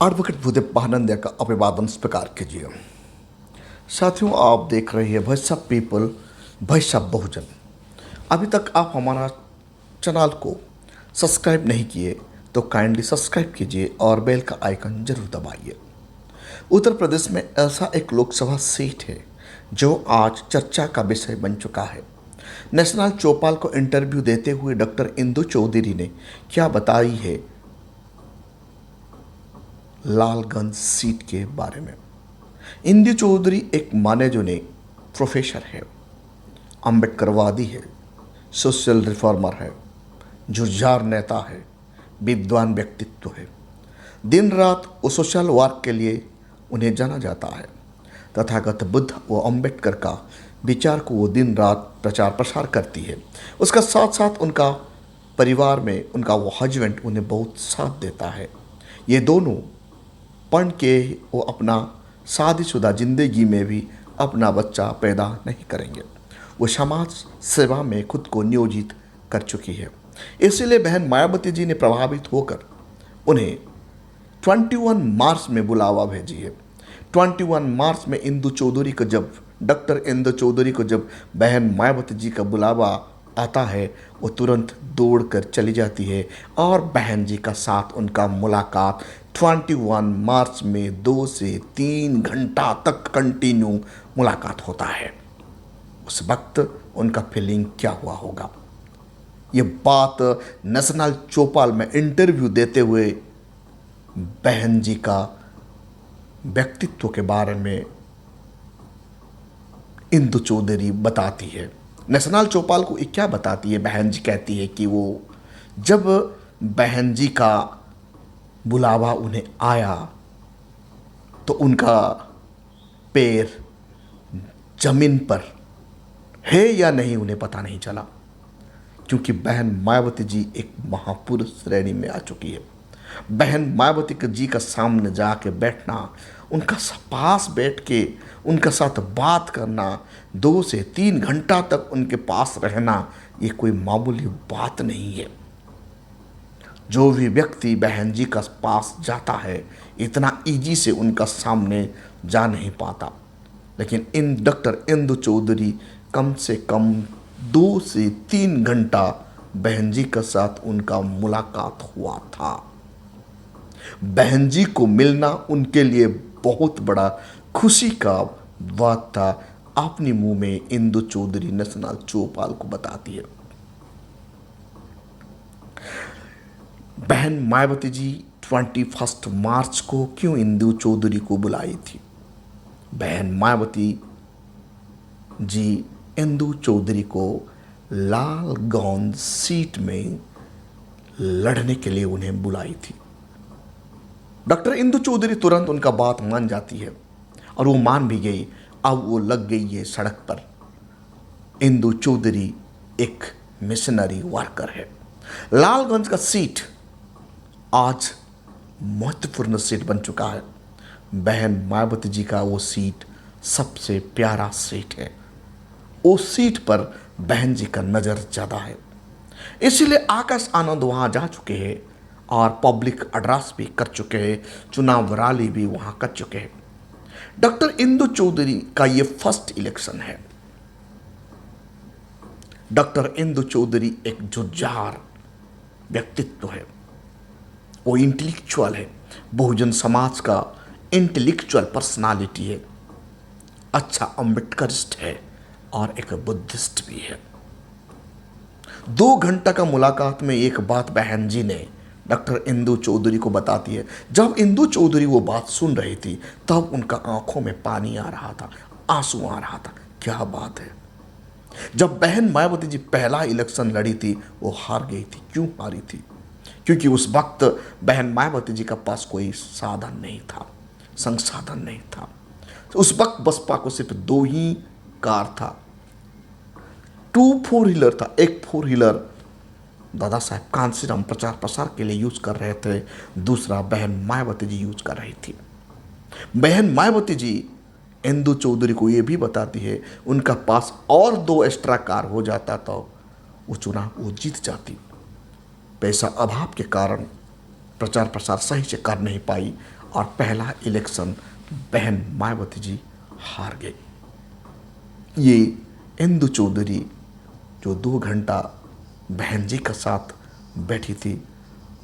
Advocate Bhudev बहानंदिया का अभिवादन स्वीकार कीजिए। साथियों, आप देख रहे हैं voice of people, voice of Bahujan. अभी तक आप हमारा चैनल को सब्सक्राइब नहीं किए तो काइंडली सब्सक्राइब कीजिए और बेल का आइकन जरूर दबाइए। उत्तर प्रदेश में ऐसा एक लोकसभा सीट है जो आज चर्चा का विषय बन चुका है। नेशनल चौपाल को इंटरव्यू देते हुए डॉक्टर इंदु चौधरी ने क्या बताई है लालगंज सीट के बारे में। इंदु चौधरी एक माने जाने प्रोफेसर है, अम्बेडकरवादी है, सोशल रिफॉर्मर है, जुझार नेता है, विद्वान व्यक्तित्व है। दिन रात वो सोशल वर्क के लिए उन्हें जाना जाता है। तथागत बुद्ध व अम्बेडकर का विचार को वो दिन रात प्रचार प्रसार करती है। उसका साथ साथ उनका परिवार में उनका वो हस्बैंड उन्हें बहुत साथ देता है। ये दोनों पढ़ के वो अपना शादीशुदा ज़िंदगी में भी अपना बच्चा पैदा नहीं करेंगे। वो समाज सेवा में खुद को नियोजित कर चुकी है। इसीलिए बहन मायावती जी ने प्रभावित होकर उन्हें 21 मार्च में बुलावा भेजी है। 21 मार्च में इंदु चौधरी को जब डॉक्टर इंदु चौधरी को जब बहन मायावती जी का बुलावा आता है, वो तुरंत दौड़कर चली जाती है और बहन जी का साथ उनका मुलाकात 21 मार्च में 2 से 3 घंटा तक कंटिन्यू मुलाकात होता है। उस वक्त उनका फीलिंग क्या हुआ होगा, ये बात नेशनल चौपाल में इंटरव्यू देते हुए बहन जी का व्यक्तित्व के बारे में इंदु चौधरी बताती है। नेशनल चौपाल को क्या बताती है, बहन जी कहती है कि वो जब बहन जी का बुलावा उन्हें आया तो उनका पैर जमीन पर है या नहीं उन्हें पता नहीं चला, क्योंकि बहन मायावती जी एक महापुरुष श्रेणी में आ चुकी है। बहन मायावती जी का सामने जाके बैठना, उनका पास बैठ के उनके साथ बात करना, 2 से 3 घंटा तक उनके पास रहना, ये कोई मामूली बात नहीं है। जो भी व्यक्ति बहन जी का पास जाता है इतना इजी से उनका सामने जा नहीं पाता। लेकिन इन डॉक्टर इंदु चौधरी कम से कम 2 से 3 घंटा बहन जी के साथ उनका मुलाकात हुआ था। बहन जी को मिलना उनके लिए बहुत बड़ा खुशी का बात था। अपने मुंह में इंदु चौधरी नेशनल चौपाल को बताती है। बहन मायावती जी 21 मार्च को क्यों इंदु चौधरी को बुलाई थी। बहन मायावती जी इंदु चौधरी को लालगंज सीट में लड़ने के लिए उन्हें बुलाई थी। डॉक्टर इंदु चौधरी तुरंत उनका बात मान जाती है और वो मान भी गई। अब वो लग गई है सड़क पर। इंदु चौधरी एक मिशनरी वर्कर है। लालगंज का सीट आज महत्वपूर्ण सीट बन चुका है। बहन मायावती जी का वो सीट सबसे प्यारा सीट है। उस सीट पर बहन जी का नज़र ज़्यादा है, इसीलिए आकाश आनंद वहाँ जा चुके हैं और पब्लिक एड्रेस भी कर चुके हैं, चुनाव रैली भी वहाँ कर चुके हैं। डॉक्टर इंदु चौधरी का ये फर्स्ट इलेक्शन है। डॉक्टर इंदु चौधरी एक जुझार व्यक्तित्व है, वो इंटेलेक्चुअल है, बहुजन समाज का इंटेलेक्चुअल पर्सनालिटी है, अच्छा अम्बेडकरिस्ट है और एक बुद्धिस्ट भी है। 2 घंटा का मुलाकात में एक बात बहन जी ने डॉक्टर इंदु चौधरी को बताती है। जब इंदु चौधरी वो बात सुन रही थी तब उनका आंखों में पानी आ रहा था, आंसू आ रहा था। क्या बात है। जब बहन मायावती जी पहला इलेक्शन लड़ी थी वो हार गई थी। क्यों हारी थी? क्योंकि उस वक्त बहन मायावती जी का पास कोई साधन नहीं था, संसाधन नहीं था। उस वक्त बसपा को सिर्फ 2 ही कार था, 2 4 व्हीलर था। एक 4 व्हीलर दादा साहब कांसीराम प्रचार प्रसार के लिए यूज कर रहे थे, दूसरा बहन मायावती जी यूज कर रही थी। बहन मायावती जी इंदु चौधरी को ये भी बताती है उनका पास और 2 एक्स्ट्रा कार हो जाता तो वो चुनाव वो जीत जाती। पैसा अभाव के कारण प्रचार प्रसार सही से कर नहीं पाई और पहला इलेक्शन बहन मायावती जी हार गई। ये इंदु चौधरी जो 2 घंटा बहन जी के साथ बैठी थी,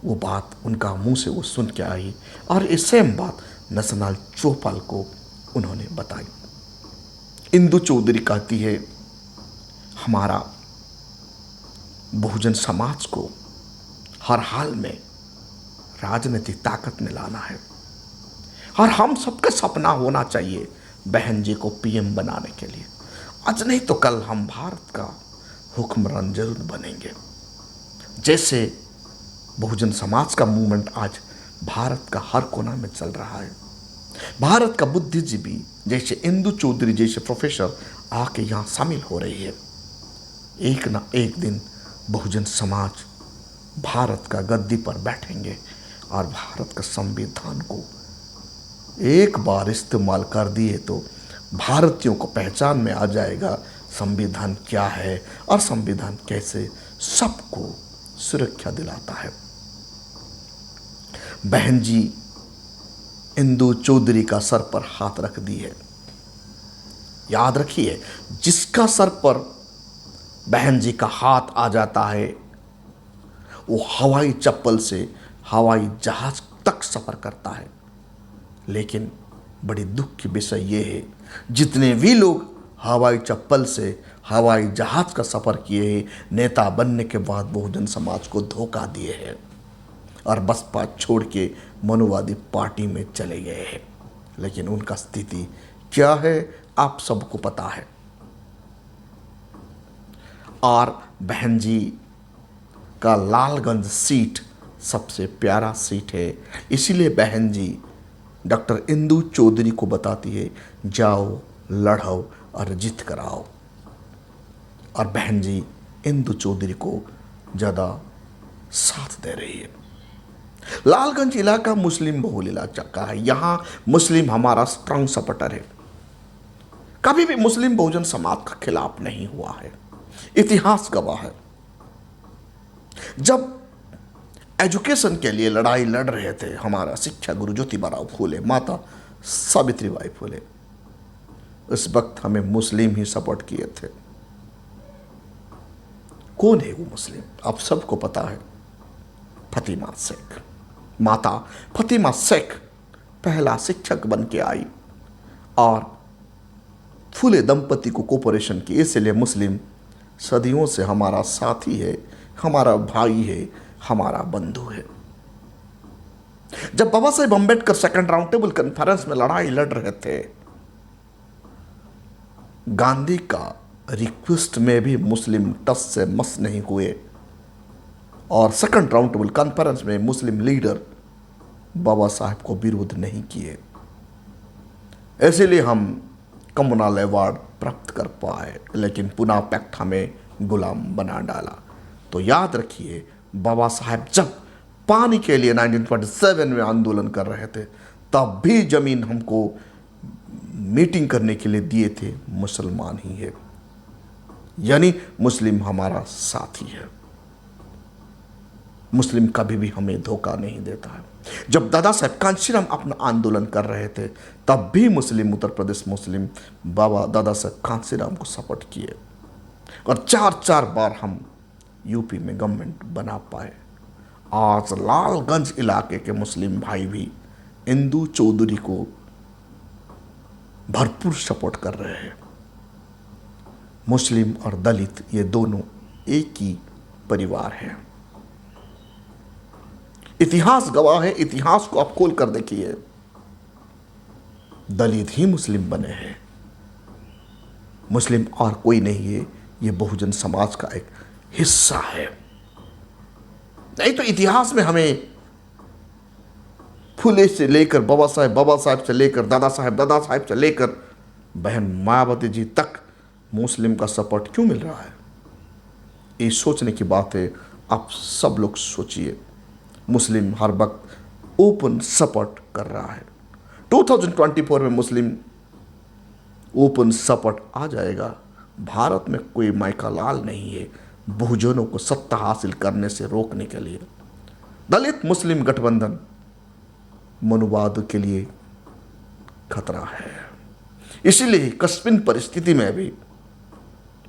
वो बात उनका मुंह से वो सुन के आई और ये सेम बात नसनाल चौपाल को उन्होंने बताई। इंदु चौधरी कहती है, हमारा बहुजन समाज को हर हाल में राजनीतिक ताकत में लाना है और हम सबका सपना होना चाहिए बहन जी को पीएम बनाने के लिए। आज नहीं तो कल हम भारत का हुक्मरान जरूर बनेंगे। जैसे बहुजन समाज का मूवमेंट आज भारत का हर कोना में चल रहा है, भारत का बुद्धिजीवी जैसे इंदु चौधरी जैसे प्रोफेसर आके यहाँ शामिल हो रही है। एक ना एक दिन बहुजन समाज भारत का गद्दी पर बैठेंगे और भारत का संविधान को एक बार इस्तेमाल कर दिए तो भारतीयों को पहचान में आ जाएगा संविधान क्या है और संविधान कैसे सबको सुरक्षा दिलाता है। बहन जी इंदु चौधरी का सर पर हाथ रख दी है। याद रखिए, जिसका सर पर बहन जी का हाथ आ जाता है वो हवाई चप्पल से हवाई जहाज तक सफर करता है। लेकिन बड़ी दुख की विषय ये है, जितने भी लोग हवाई चप्पल से हवाई जहाज का सफर किए हैं, नेता बनने के बाद बहुजन समाज को धोखा दिए हैं और बसपा छोड़ के मनुवादी पार्टी में चले गए हैं। लेकिन उनका स्थिति क्या है आप सबको पता है। और बहन जी का लालगंज सीट सबसे प्यारा सीट है, इसीलिए बहन जी डॉक्टर इंदु चौधरी को बताती है, जाओ लड़ो और जीत कर आओ। और बहन जी इंदु चौधरी को ज़्यादा साथ दे रही है। लालगंज इलाका मुस्लिम बहुल इलाका है, यहाँ मुस्लिम हमारा स्ट्रांग सपोर्टर है, कभी भी मुस्लिम बहुजन समाज का खिलाफ नहीं हुआ है। इतिहास गवाह है, जब एजुकेशन के लिए लड़ाई लड़ रहे थे हमारा शिक्षा गुरु ज्योतिबा फूले, माता सावित्रीबाई फूले, उस वक्त हमें मुस्लिम ही सपोर्ट किए थे। कौन है वो मुस्लिम आप सबको पता है, फतिमा शेख। माता फतिमा शेख पहला शिक्षक बन के आई और फूले दंपति को कोऑपरेशन की। इसलिए मुस्लिम सदियों से हमारा साथी है, हमारा भाई है, हमारा बंधु है। जब Baba Saheb Ambedkar second round table conference में लड़ाई लड़ रहे थे, गांधी का रिक्वेस्ट में भी मुस्लिम टस से मस नहीं हुए और सेकंड राउंड टेबल कॉन्फ्रेंस में मुस्लिम लीडर बाबा साहेब को विरोध नहीं किए। इसलिए हम कम्युनल अवार्ड प्राप्त कर पाए, लेकिन पुना पैक्ट हमें गुलाम बना डाला। तो याद रखिए, बाबा साहेब जब पानी के लिए 1947 में आंदोलन कर रहे थे, तब भी जमीन हमको मीटिंग करने के लिए दिए थे मुसलमान ही है, यानी मुस्लिम हमारा साथी है। मुस्लिम कभी भी हमें धोखा नहीं देता है। जब दादा साहब कांशीराम अपना आंदोलन कर रहे थे, तब भी मुस्लिम उत्तर प्रदेश मुस्लिम बाबा दादा साहब कांशीराम को सपोर्ट किए और 4 बार हम यूपी में गवर्नमेंट बना पाए। आज लालगंज इलाके के मुस्लिम भाई भी इंदु चौधरी को भरपूर सपोर्ट कर रहे हैं। मुस्लिम और दलित ये दोनों एक ही परिवार है। इतिहास गवाह है, इतिहास को आप खोल कर देखिए, दलित ही मुस्लिम बने हैं, मुस्लिम और कोई नहीं है। ये बहुजन समाज का एक हिस्सा है। नहीं तो इतिहास में हमें फुले से लेकर बाबा साहेब से लेकर दादा साहेब से लेकर बहन मायावती जी तक मुस्लिम का सपोर्ट क्यों मिल रहा है? ये सोचने की बात है। आप सब लोग सोचिए, मुस्लिम हर वक्त ओपन सपोर्ट कर रहा है। 2024 में मुस्लिम ओपन सपोर्ट आ जाएगा। भारत में कोई माइका लाल नहीं है बहुजनों को सत्ता हासिल करने से रोकने के लिए। दलित मुस्लिम गठबंधन मनुवाद के लिए खतरा है। इसीलिए कस्मिन परिस्थिति में भी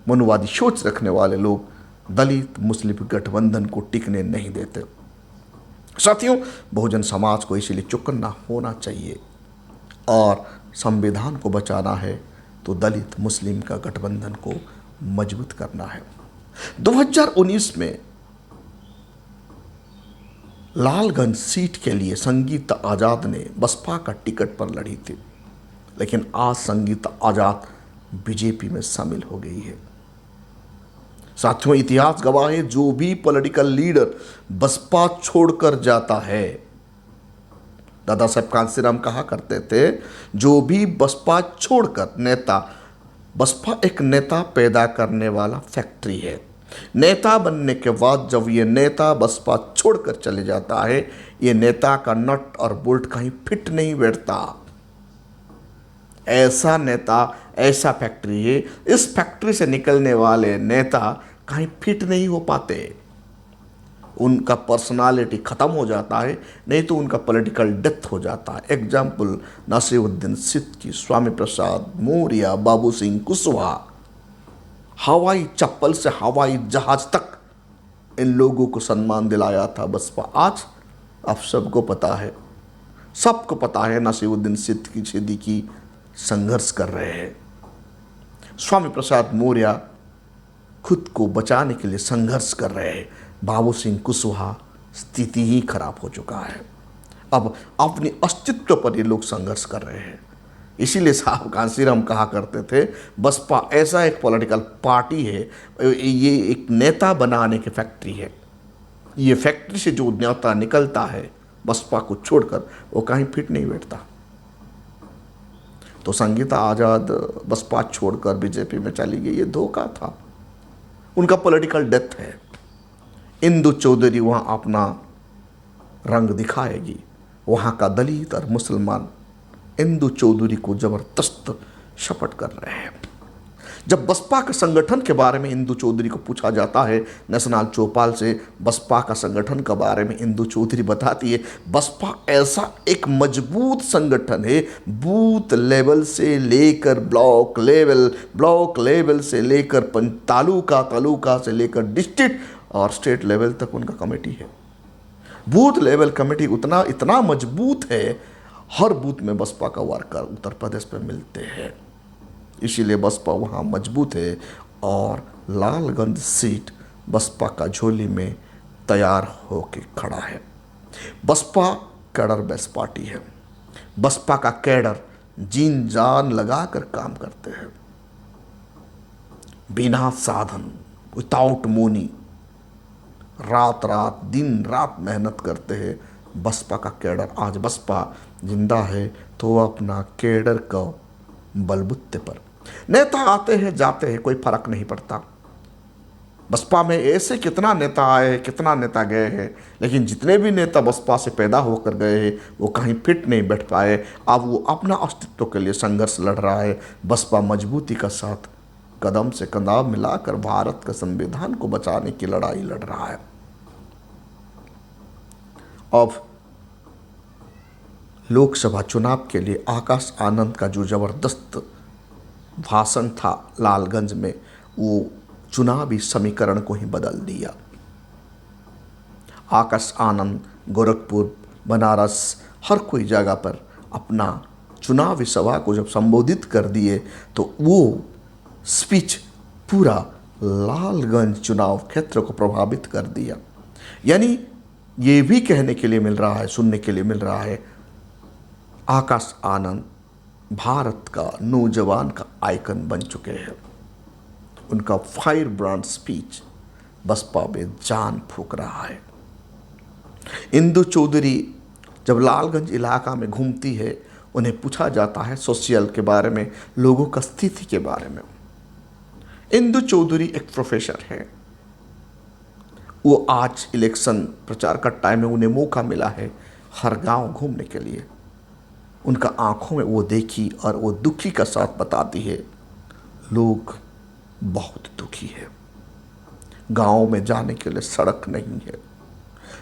मनुवादी सोच रखने वाले लोग दलित मुस्लिम गठबंधन को टिकने नहीं देते। साथियों, बहुजन समाज को इसीलिए चौकन्ना होना चाहिए और संविधान को बचाना है तो दलित मुस्लिम का गठबंधन को मजबूत करना है। 2019 में लालगंज सीट के लिए संगीता आजाद ने बसपा का टिकट पर लड़ी थी, लेकिन आज संगीता आजाद बीजेपी में शामिल हो गई है। साथियों, इतिहास गवाह है, जो भी पॉलिटिकल लीडर बसपा छोड़कर जाता है, दादा साहब कांसीराम कहा करते थे, जो भी बसपा छोड़कर नेता, बसपा एक नेता पैदा करने वाला फैक्ट्री है। नेता बनने के बाद जब ये नेता बसपा छोड़कर चले जाता है, ये नेता का नट और बोल्ट कहीं फिट नहीं बैठता। ऐसा नेता, ऐसा फैक्ट्री है, इस फैक्ट्री से निकलने वाले नेता कहीं फिट नहीं हो पाते। उनका पर्सनालिटी खत्म हो जाता है, नहीं तो उनका पॉलिटिकल डेथ हो जाता है। एग्जाम्पल नसीरुद्दीन सिद्दीकी, स्वामी प्रसाद मौर्य, बाबू सिंह कुशवाहा। हवाई चप्पल से हवाई जहाज तक इन लोगों को सम्मान दिलाया था बसपा। आज आप सबको पता है, सबको पता है, नसीरुद्दीन सिद्दीकी संघर्ष कर रहे हैं। स्वामी प्रसाद मौर्य खुद को बचाने के लिए संघर्ष कर रहे हैं। बाबू सिंह कुशवाहा स्थिति ही खराब हो चुका है। अब अपने अस्तित्व पर ये लोग संघर्ष कर रहे हैं। इसीलिए साहब कांसीराम कहा करते थे, बसपा ऐसा एक पॉलिटिकल पार्टी है, ये एक नेता बनाने की फैक्ट्री है। ये फैक्ट्री से जो नेता निकलता है बसपा को छोड़कर, वो कहीं फिट नहीं बैठता। तो संगीता आजाद बसपा छोड़कर बीजेपी में चली गई, ये धोखा था, उनका पॉलिटिकल डेथ है। इंदु चौधरी वहाँ अपना रंग दिखाएगी। वहाँ का दलित और मुसलमान इंदु चौधरी को जबरदस्त शपथ कर रहे हैं। जब बसपा के संगठन के बारे में इंदु चौधरी को पूछा जाता है, नेशनल चौपाल से बसपा का संगठन के बारे में इंदु चौधरी बताती है, बसपा ऐसा एक मजबूत संगठन है, बूथ लेवल से लेकर ब्लॉक लेवल से लेकर तालुका से लेकर डिस्ट्रिक्ट और स्टेट लेवल तक उनका कमेटी है। बूथ लेवल कमेटी इतना मजबूत है, हर बूथ में बसपा का वर्कर उत्तर प्रदेश में मिलते हैं। इसीलिए बसपा वहाँ मजबूत है और लालगंज सीट बसपा का झोली में तैयार होकर खड़ा है। बसपा कैडर बेस्ड पार्टी है। बसपा का कैडर जीन जान लगाकर काम करते हैं, बिना साधन, विदाउट मनी, दिन रात मेहनत करते हैं। बसपा का कैडर, आज बसपा जिंदा है तो अपना कैडर का बलबूते पर। नेता आते हैं जाते हैं, कोई फर्क नहीं पड़ता। बसपा में ऐसे कितना नेता आए, कितना नेता गए हैं, लेकिन जितने भी नेता बसपा से पैदा होकर गए हैं वो कहीं फिट नहीं बैठ पाए। अब वो अपना अस्तित्व के लिए संघर्ष लड़ रहा है। बसपा मजबूती का साथ कदम से कदम मिलाकर भारत का संविधान को बचाने की लड़ाई लड़ रहा है। अब लोकसभा चुनाव के लिए आकाश आनंद का जो जबरदस्त भाषण था लालगंज में, वो चुनावी समीकरण को ही बदल दिया। आकाश आनंद गोरखपुर, बनारस, हर कोई जगह पर अपना चुनावी सभा को जब संबोधित कर दिए तो वो स्पीच पूरा लालगंज चुनाव क्षेत्र को प्रभावित कर दिया। यानी ये भी कहने के लिए मिल रहा है, सुनने के लिए मिल रहा है, आकाश आनंद भारत का नौजवान का आइकन बन चुके हैं। उनका फायर ब्रांड स्पीच बसपा में जान फूंक रहा है। इंदु चौधरी जब लालगंज इलाका में घूमती है, उन्हें पूछा जाता है सोशल के बारे में, लोगों का स्थिति के बारे में। इंदु चौधरी एक प्रोफेसर है। वो आज इलेक्शन प्रचार का टाइम में उन्हें मौका मिला है हर गांव घूमने के लिए। उनका आंखों में वो देखी और वो दुखी का साथ बताती है, लोग बहुत दुखी है, गांव में जाने के लिए सड़क नहीं है,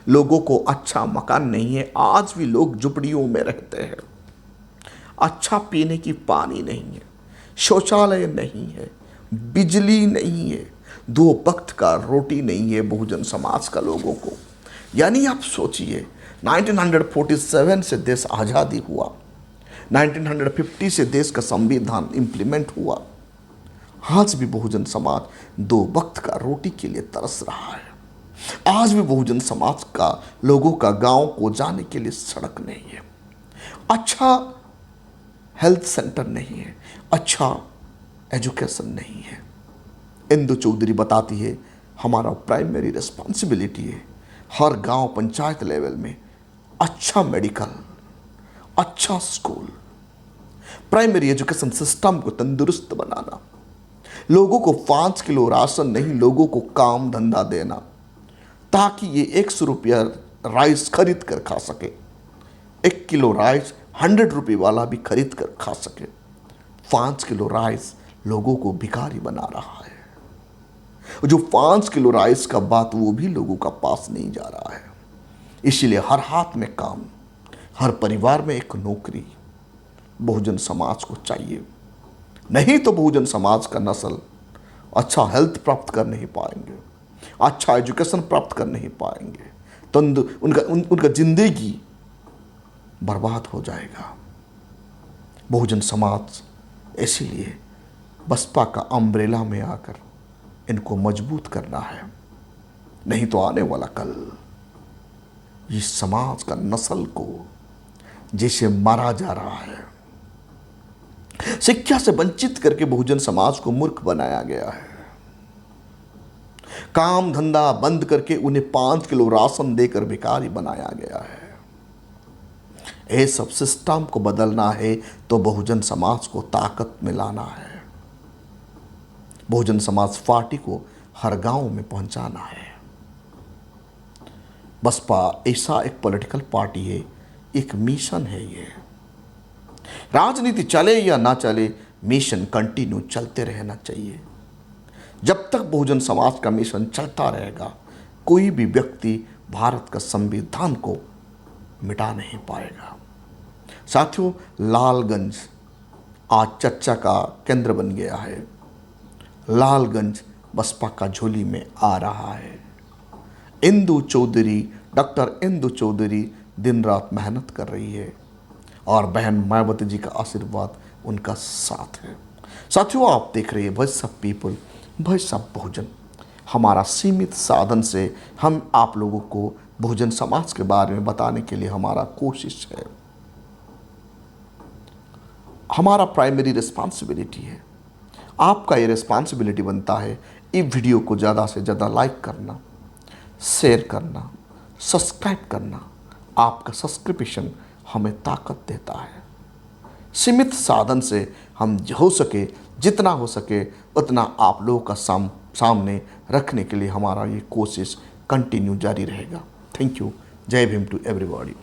लोगों को अच्छा मकान नहीं है, आज भी लोग झुपड़ियों में रहते हैं। अच्छा पीने की पानी नहीं है, शौचालय नहीं है, बिजली नहीं है, 2 वक्त का रोटी नहीं है बहुजन समाज का लोगों को। यानी आप सोचिए, 1947 से देश आज़ादी हुआ, 1950 से देश का संविधान इम्प्लीमेंट हुआ, आज भी बहुजन समाज 2 वक्त का रोटी के लिए तरस रहा है। आज भी बहुजन समाज का लोगों का गांव को जाने के लिए सड़क नहीं है, अच्छा हेल्थ सेंटर नहीं है, अच्छा एजुकेशन नहीं है। इंदु चौधरी बताती है हमारा प्राइमरी रिस्पॉन्सिबिलिटी है हर गांव पंचायत लेवल में अच्छा मेडिकल, अच्छा स्कूल, प्राइमरी एजुकेशन सिस्टम को तंदुरुस्त बनाना, लोगों को 5 किलो राशन नहीं, लोगों को काम धंधा देना ताकि ये 100 रुपया राइस खरीद कर खा सके। 1 किलो राइस 100 रुपये वाला भी खरीद कर खा सके। 5 किलो राइस लोगों को भिखारी बना रहा है। जो 5 किलो राइस का बात वो भी लोगों का पास नहीं जा रहा है। इसीलिए हर हाथ में काम, हर परिवार में एक नौकरी बहुजन समाज को चाहिए। नहीं तो बहुजन समाज का नस्ल अच्छा हेल्थ प्राप्त कर नहीं पाएंगे, अच्छा एजुकेशन प्राप्त कर नहीं पाएंगे, तो उनका जिंदगी बर्बाद हो जाएगा। बहुजन समाज इसीलिए बसपा का अम्ब्रेला में आकर इनको मजबूत करना है, नहीं तो आने वाला कल इस समाज का नस्ल को जैसे मारा जा रहा है, शिक्षा से वंचित करके बहुजन समाज को मूर्ख बनाया गया है, काम धंधा बंद करके उन्हें 5 किलो राशन देकर भिखारी बनाया गया है। ये सब सिस्टम को बदलना है तो बहुजन समाज को ताकत में लाना है। बहुजन समाज पार्टी को हर गांव में पहुंचाना है। बसपा ऐसा एक पॉलिटिकल पार्टी है, एक मिशन है। ये राजनीति चले या ना चले, मिशन कंटिन्यू चलते रहना चाहिए। जब तक बहुजन समाज का मिशन चलता रहेगा, कोई भी व्यक्ति भारत का संविधान को मिटा नहीं पाएगा। साथियों, लालगंज आज चर्चा का केंद्र बन गया है। लालगंज बसपा का झोली में आ रहा है। इंदु चौधरी, डॉक्टर इंदु चौधरी दिन रात मेहनत कर रही है और बहन मायावती जी का आशीर्वाद उनका साथ है। साथियों, आप देख रहे हैं voice of people, voice of Bahujan. हमारा सीमित साधन से हम आप लोगों को बहुजन समाज के बारे में बताने के लिए हमारा कोशिश है। हमारा प्राइमरी रिस्पॉन्सिबिलिटी है। आपका ये रिस्पॉन्सिबिलिटी बनता है इस वीडियो को ज़्यादा से ज़्यादा लाइक करना, शेयर करना, सब्सक्राइब करना। आपका सब्सक्रिप्शन हमें ताकत देता है। सीमित साधन से हम हो सके, जितना हो सके उतना आप लोगों का सामने रखने के लिए हमारा ये कोशिश कंटिन्यू जारी रहेगा। Thank you. जय भीम टू एवरीबॉडी।